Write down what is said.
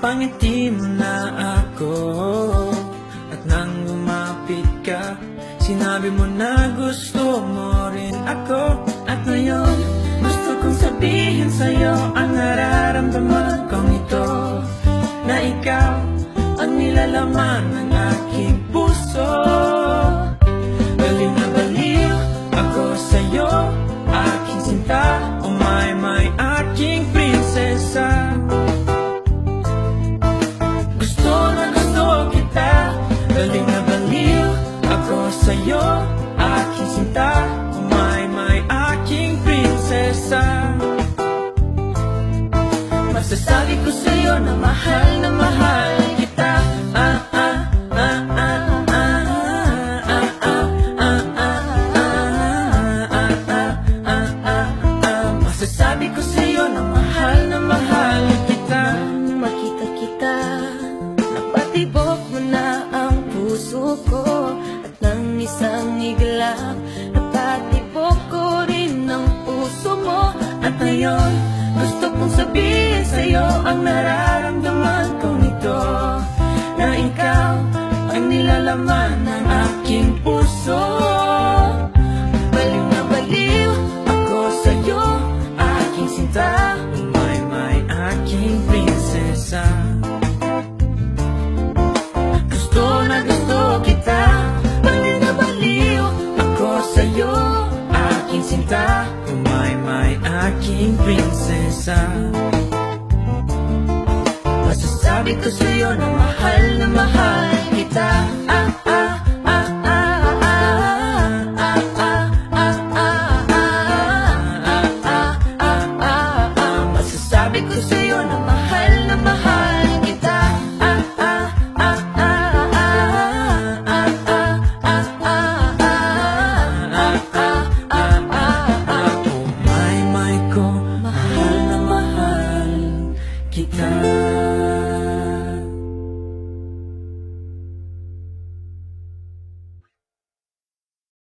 Napangiti mo na ako, at nang lumapit ka, sinabi mo na gusto mo rin ako. At ngayon, gusto kong sabihin sa'yo ang nararamdaman kong ito, na ikaw ang nilalaman ng aking puso. Baliw na baliw ako sa'yo, aking sinta. Oh my, aking prinsesa. Gusto na gusto kita. Baliw na baliw ako sa'yo, aking sinta. Oh my, aking prinsesa. Masasabi ko sa'yo na mahal kita. Masasabi ko sa'yo na mahal kita. Nang makita kita, napatibok mo na ang puso ko. At nang isang iglap, napatibok ko rin ang puso mo. At ngayon, gusto kong sabihin sa'yo ang nararamdaman kong ito, na ikaw ang nilalaman ng aking puso. Baliw na baliw ako sa'yo, aking sinta. My, aking prinsesa. Gusto na gusto kita. Baliw na baliw ako sa'yo, aking sinta. My, aking prinsesa. Masasabi ko sa'yo na mahal